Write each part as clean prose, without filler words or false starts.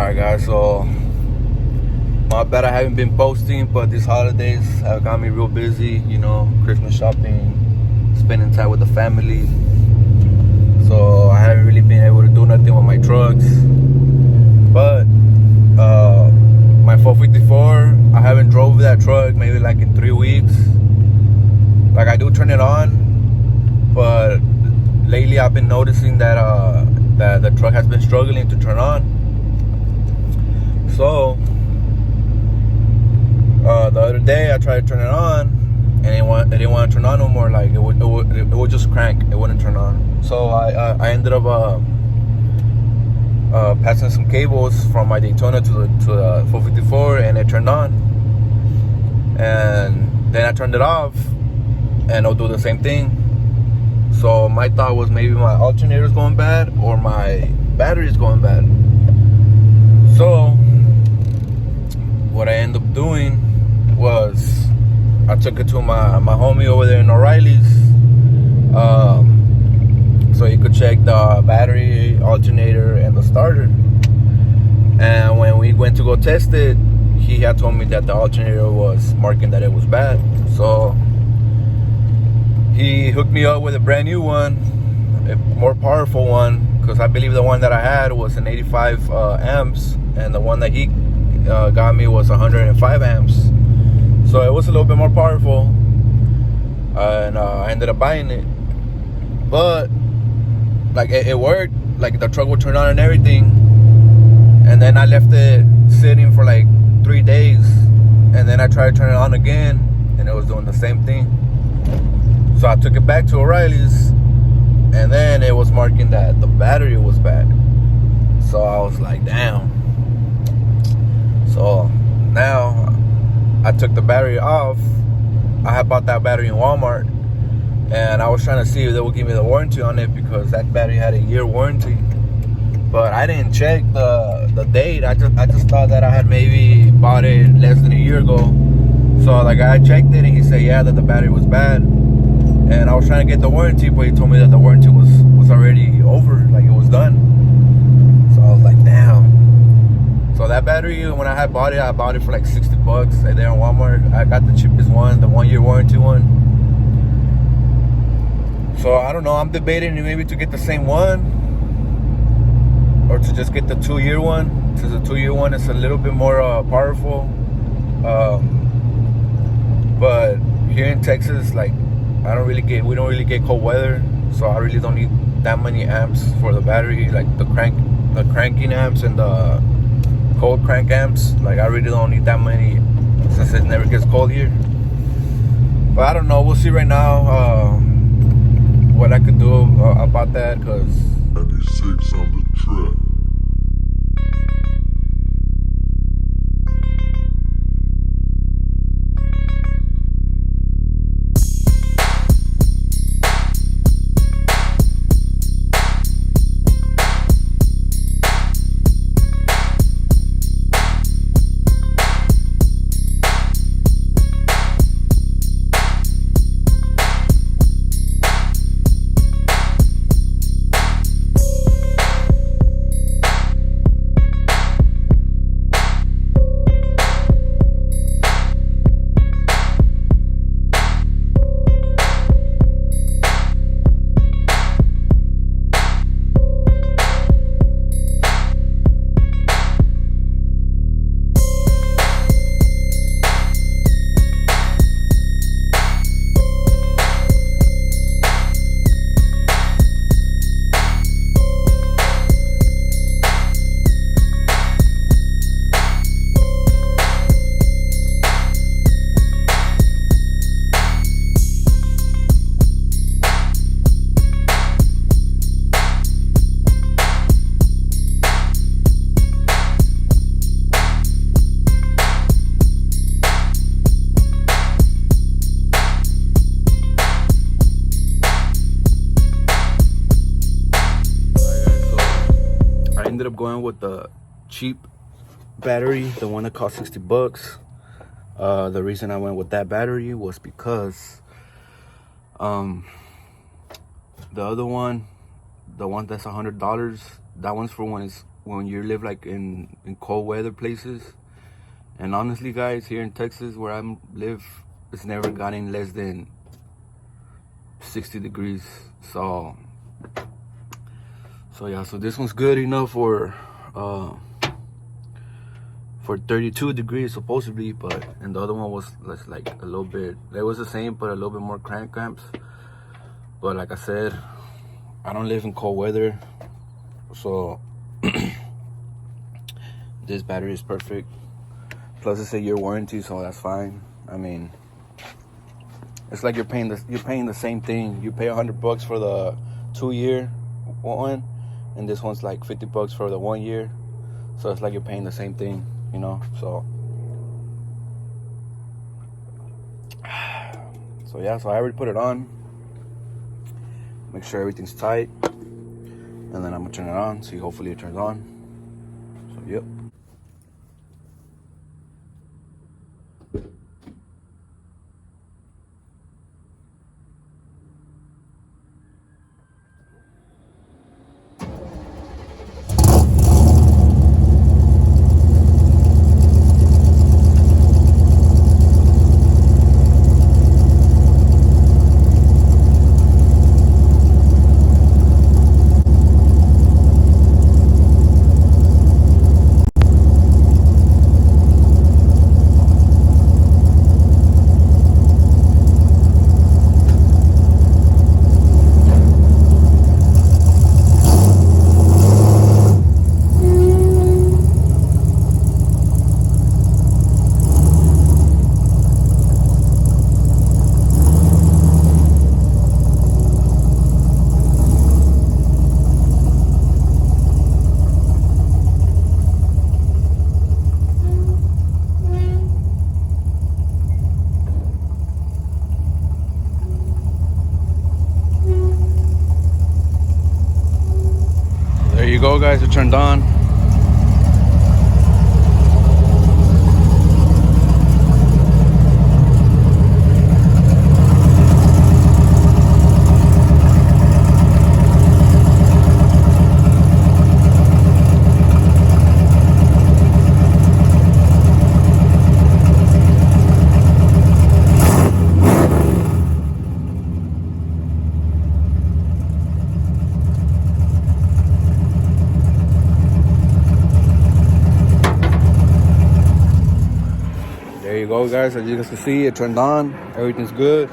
Alright guys, so my bad I haven't been posting, but these holidays have got me real busy, Christmas shopping, spending time with the family. So I haven't really been able to do nothing with my trucks. But my 454, I haven't drove that truck maybe like in 3 weeks. Like I do turn it on, but lately I've been noticing that that the truck has been struggling to turn on. So the other day I tried to turn it on, and it didn't want to turn on no more. Like it would just crank. It wouldn't turn on. So I ended up passing some cables from my Daytona to the 454, and it turned on. And then I turned it off, and it'll do the same thing. So my thought was maybe my alternator is going bad or my battery is going bad. So what I ended up doing was I took it to my homie over there in O'Reilly's, so he could check the battery, alternator, and the starter. And when we went to go test it, he had told me that the alternator was marking that it was bad. So he hooked me up with a brand new one, a more powerful one, because I believe the one that I had was an 85 amps, and the one that he got me was 105 amps. So it was a little bit more powerful, and I ended up buying it. But like it worked, like the truck would turn on and everything. And then I left it sitting for like 3 days, and then I tried to turn it on again, and it was doing the same thing. So I took it back to O'Reilly's, and then it was marking that the battery was bad. So I was like, damn. So now I took the battery off. I had bought that battery in Walmart, and I was trying to see if they would give me the warranty on it, because that battery had a year warranty. But I didn't check the date. I just thought that I had maybe bought it less than a year ago. So the guy checked it, and he said, yeah, that the battery was bad. And I was trying to get the warranty, but he told me that the warranty was already over, like it was done. So I was like, damn. So that battery, when I bought it for like 60 bucks there in Walmart. I got the cheapest one, the 1 year warranty one. So I don't know, I'm debating maybe to get the same one, or to just get the 2 year one, since the 2 year one is a little bit more powerful. But here in Texas, like we don't really get cold weather, so I really don't need that many amps for the battery, like the cranking amps and the cold crank amps. Like I really don't need that many, since it never gets cold here. But I don't know, we'll see right now what I could do about that, because 96 on the track. ended up going with the cheap battery, the one that cost 60 bucks. The reason I went with that battery was because the other one, the one that's $100, that one's for when it's when you live like in cold weather places. And honestly, guys, here in Texas where I live, it's never gotten less than 60 degrees. So yeah, so this one's good enough for 32 degrees supposedly, and the other one was like a little bit, it was the same but a little bit more cramps. But like I said, I don't live in cold weather, so this battery is perfect. Plus it's a year warranty, so that's fine. I mean, it's like you're paying the same thing. You pay $100 for the 2-year one, and this one's like $50 for the 1 year. So it's like you're paying the same thing, you know. So yeah, so I already put it on. Make sure everything's tight, and then I'm gonna turn it on. See, hopefully it turns on. So yep. There you go, guys. It turned on. There you go, guys. As you guys can see, it turned on. Everything's good.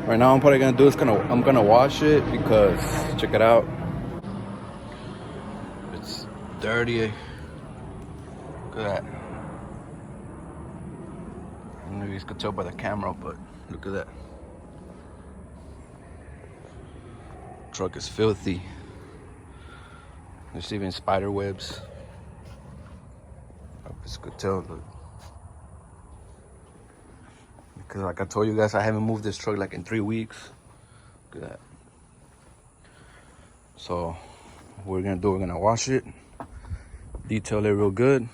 Right now, I'm probably gonna do is I'm gonna wash it because check it out. It's dirty. Look at that. I don't know if you guys could tell by the camera, but look at that. Truck is filthy. There's even spider webs. I just could tell. Look. Because like I told you guys, I haven't moved this truck like in 3 weeks. Look at that. So what we're gonna do, we're gonna wash it, detail it real good,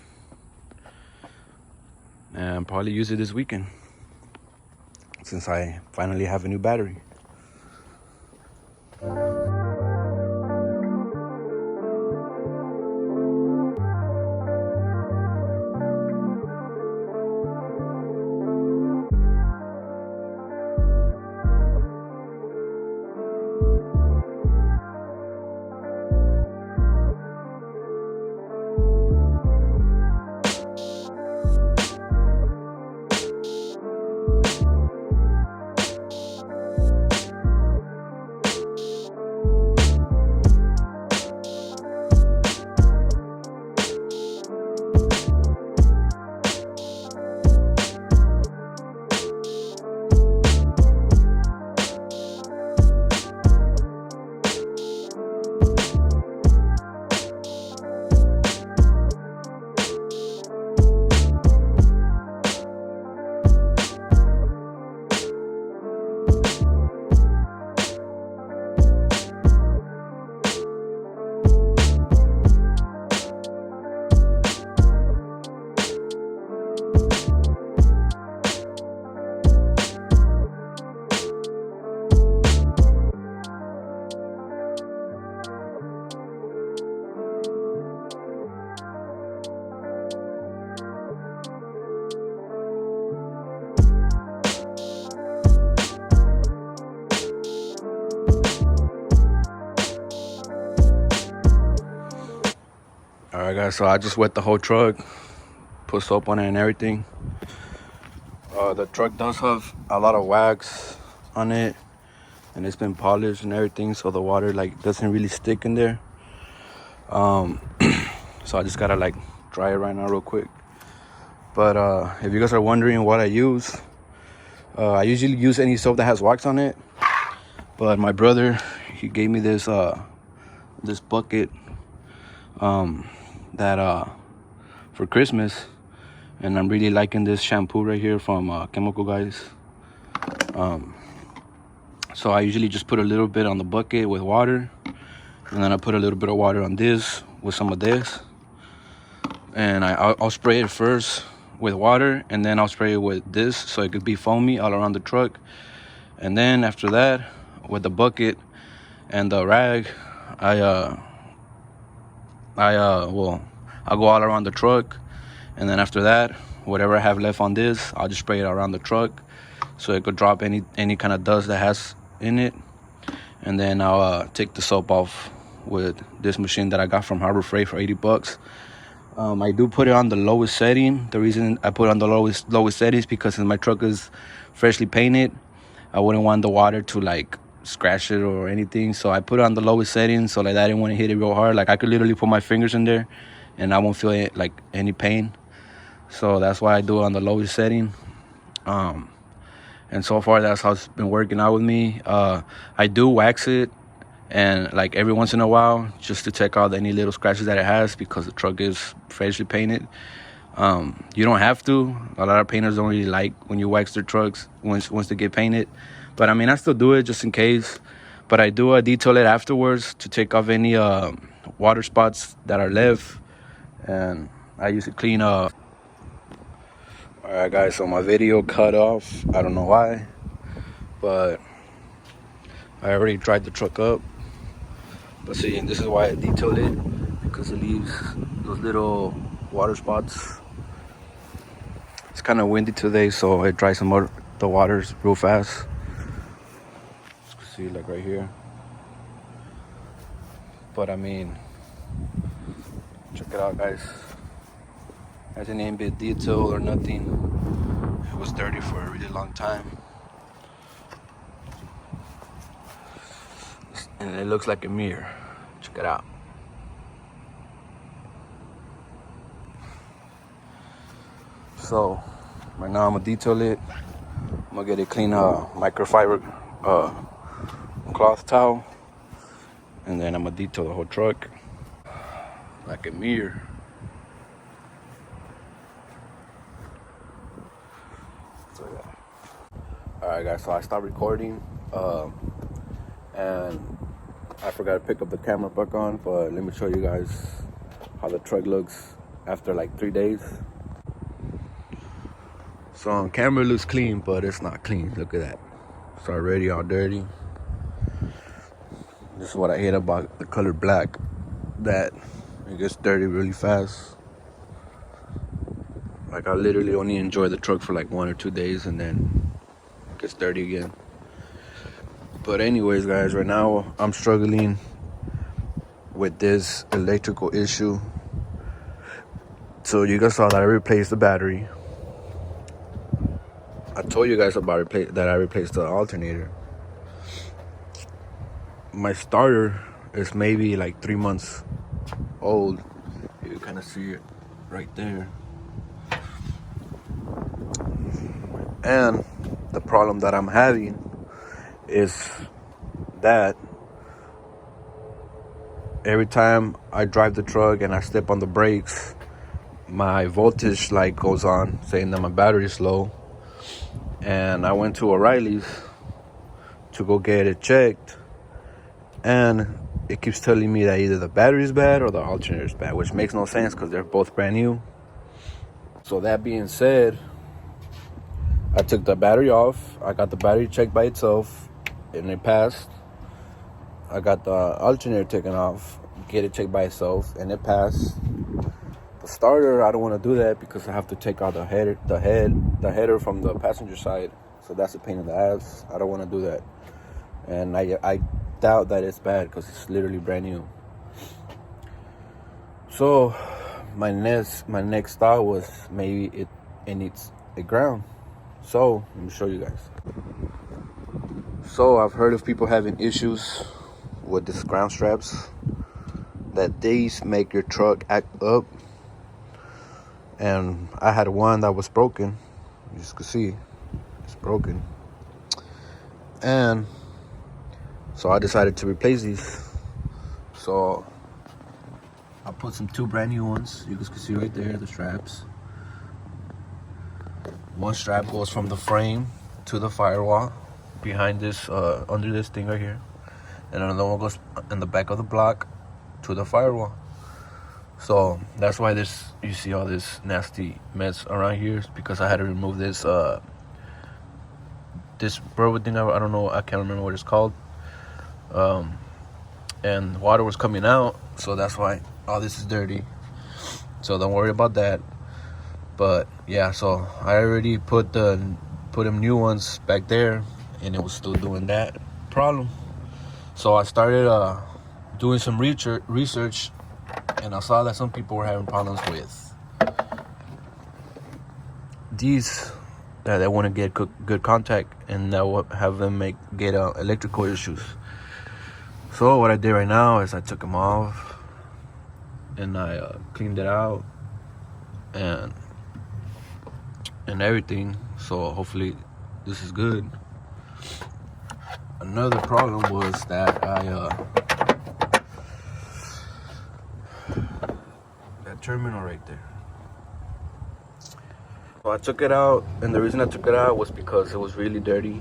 and probably use it this weekend since I finally have a new battery. Alright guys, so I just wet the whole truck, put soap on it and everything. The truck does have a lot of wax on it, and it's been polished and everything, so the water like doesn't really stick in there. So I just gotta like dry it right now real quick. But if you guys are wondering what I use, I usually use any soap that has wax on it. But my brother, he gave me this this bucket that for Christmas, and I'm really liking this shampoo right here from Chemical Guys. So I usually just put a little bit on the bucket with water, and then I put a little bit of water on this with some of this, and I'll spray it first with water, and then I'll spray it with this so it could be foamy all around the truck. And then after that, with the bucket and the rag, I'll go all around the truck, and then after that, whatever I have left on this, I'll just spray it around the truck so it could drop any kind of dust that has in it. And then I'll take the soap off with this machine that I got from Harbor Freight for $80. I do put it on the lowest setting. The reason I put it on the lowest setting is because since my truck is freshly painted, I wouldn't want the water to like scratch it or anything. So I put it on the lowest setting so like I didn't want to hit it real hard. Like I could literally put my fingers in there and I won't feel it, like any pain. So that's why I do it on the lowest setting. And so far that's how it's been working out with me. I do wax it, and like every once in a while, just to check out any little scratches that it has, because the truck is freshly painted. You don't have to. A lot of painters don't really like when you wax their trucks once they get painted, but I mean, I still do it just in case. But I do detail it afterwards to take off any water spots that are left, and I use it clean up. Alright guys, so my video cut off. I don't know why, but I already dried the truck up. But see, and this is why I detailed it, because it leaves those little water spots. It's kind of windy today, so it dries the waters real fast. See, like right here. But I mean, check it out, guys. Hasn't even been detailed or nothing. It was dirty for a really long time, and it looks like a mirror. Check it out. So right now I'm gonna detail it. I'm gonna get a clean microfiber cloth towel, and then I'm gonna detail the whole truck like a mirror. So yeah. Alright guys, so I stopped recording, and I forgot to pick up the camera back on, but let me show you guys how the truck looks after like 3 days. So on camera it looks clean, but it's not clean. Look at that. It's already all dirty. This is what I hate about the color black, that it gets dirty really fast. Like I literally only enjoy the truck for like 1 or 2 days, and then it gets dirty again. But anyways guys, right now I'm struggling with this electrical issue. So you guys saw that I replaced the battery. I told you guys about that I replaced the alternator. My starter is maybe like 3 months old. You kind of see it right there. And the problem that I'm having is that every time I drive the truck and I step on the brakes, my voltage light goes on saying that my battery is low. And I went to O'Reilly's to go get it checked, and it keeps telling me that either the battery is bad or the alternator is bad, which makes no sense because they're both brand new. So that being said, I took the battery off. I got the battery checked by itself, and it passed. I got the alternator taken off, get it checked by itself, and it passed. The starter, I don't want to do that because I have to take out the header from the passenger side. So that's a pain in the ass. I don't want to do that. And I doubt that it's bad because it's literally brand new. So my next thought was maybe it needs a ground. So let me show you guys. So I've heard of people having issues with these ground straps, that these make your truck act up. And I had one that was broken. You just could see it's broken. And so I decided to replace these. So I put some 2 brand new ones. You guys can see right there the straps. One strap goes from the frame to the firewall behind this, under this thing right here. And another one goes in the back of the block to the firewall. So that's why you see all this nasty mess around here, because I had to remove this rubber thing. I don't know, I can't remember what it's called. And water was coming out, so that's why all this is dirty. So don't worry about that. But yeah, so I already put them new ones back there, and it was still doing that problem. So I started doing some research, and I saw that some people were having problems with these, that they want to get good contact, and that will have them get electrical issues. So what I did right now is I took them off, and I cleaned it out and everything. So hopefully this is good. Another problem was that that terminal right there. So I took it out, and the reason I took it out was because it was really dirty.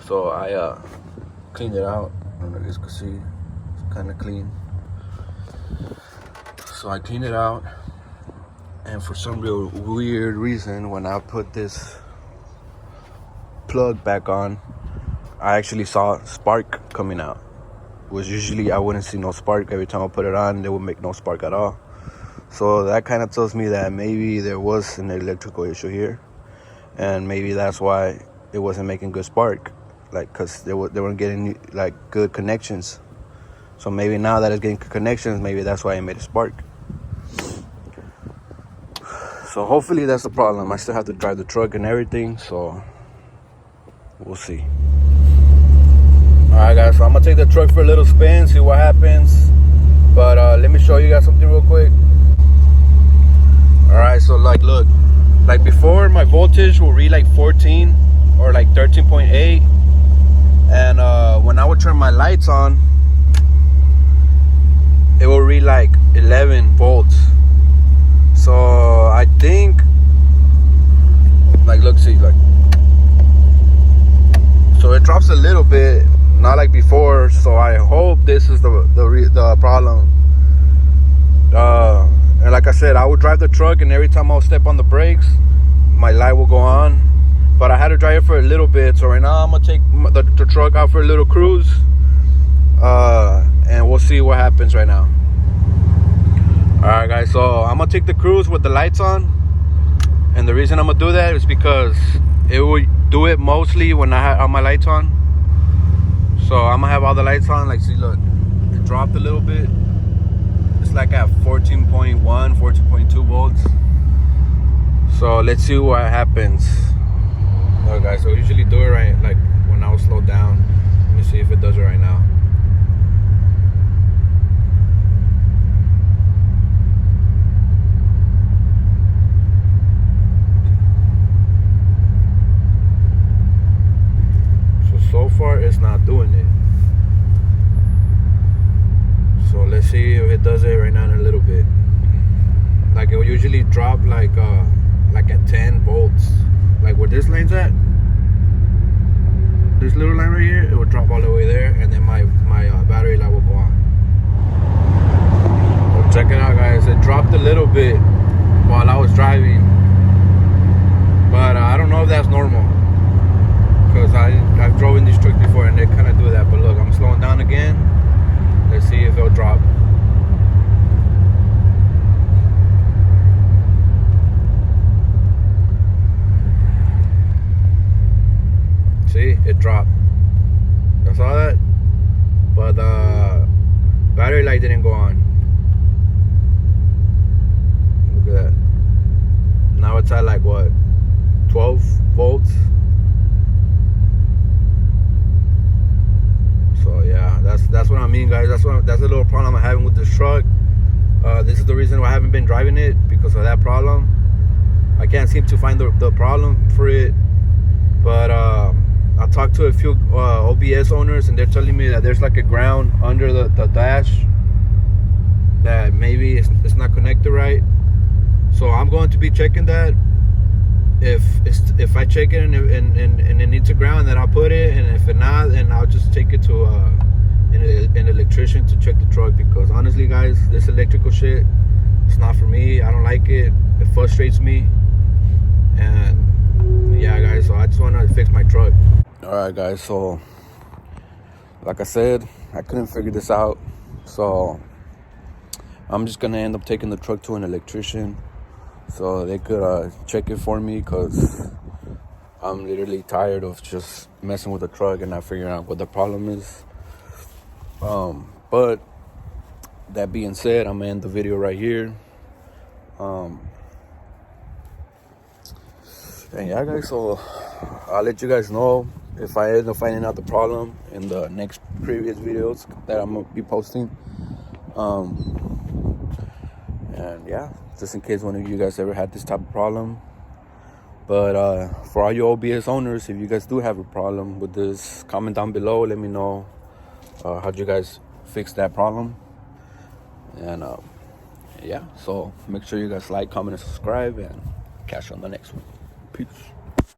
So I cleaned it out. I don't know if you guys can see, it's kind of clean. So I cleaned it out, and for some real weird reason, when I put this plug back on, I actually saw spark coming out. Was usually I wouldn't see no spark. Every time I put it on, it would make no spark at all. So that kind of tells me that maybe there was an electrical issue here, and maybe that's why it wasn't making good spark, like, because they weren't getting like good connections. So maybe now that it's getting good connections, maybe that's why it made a spark. So hopefully that's the problem. I still have to drive the truck and everything, so we'll see. Alright guys, so I'm gonna take the truck for a little spin, see what happens. But let me show you guys something real quick. Alright, so like, look, like before my voltage will read like 14 or like 13.8, and when I would turn my lights on, it will read like 11 volts. So I think, like, look, see, like, so it drops a little bit, not like before. So I hope this is the problem. And like I said, I would drive the truck, and every time I'll step on the brakes, my light will go on. But I had to drive it for a little bit. So right now I'm gonna take the truck out for a little cruise, and we'll see what happens right now. All right guys, so I'm gonna take the cruise with the lights on, and the reason I'm gonna do that is because it will do it mostly when I have all my lights on. So I'm gonna have all the lights on. Like, see, look, it dropped a little bit. It's like at 14.1, 14.2 volts. So let's see what happens. Look guys, so I usually do it right, like when I was slowed down. Let me see if it does it right now. So far it's not doing it. So let's see if it does it right now in a little bit. Like, it will usually drop like at 10 volts. Like where this line's at, this little line right here, it will drop all the way there, and then my battery light will go on. So check it out guys, it dropped a little bit while I was driving, but I don't know if that's normal, because I've driven these trucks before and they kind of do that. But look, I'm slowing down again. Let's see if it'll drop. See, it dropped. I saw that, but the battery light didn't go on. Look it's at like what, 12 volts. So yeah, that's what I mean, guys. That's a little problem I'm having with this truck. This is the reason why I haven't been driving it, because of that problem. I can't seem to find the problem for it. But I talked to a few OBS owners, and they're telling me that there's like a ground under the dash that maybe it's not connected right. So I'm going to be checking that. If I check it and it needs a ground, then I'll put it, and if it not, then I'll just take it to an electrician to check the truck, because honestly, guys, this electrical shit, it's not for me. I don't like it. It frustrates me. And yeah, guys, so I just want to fix my truck. All right, guys, so like I said, I couldn't figure this out, so I'm just gonna end up taking the truck to an electrician so they could check it for me, because I'm literally tired of just messing with the truck and not figuring out what the problem is. But that being said, I'm gonna end the video right here. And yeah, guys, so I'll let you guys know if I end up finding out the problem in the next previous videos that I'm gonna be posting. And yeah, just in case one of you guys ever had this type of problem. But for all you OBS owners, if you guys do have a problem with this, comment down below. Let me know how'd you guys fix that problem. And yeah, so make sure you guys like, comment, and subscribe, and catch you on the next one. Peace.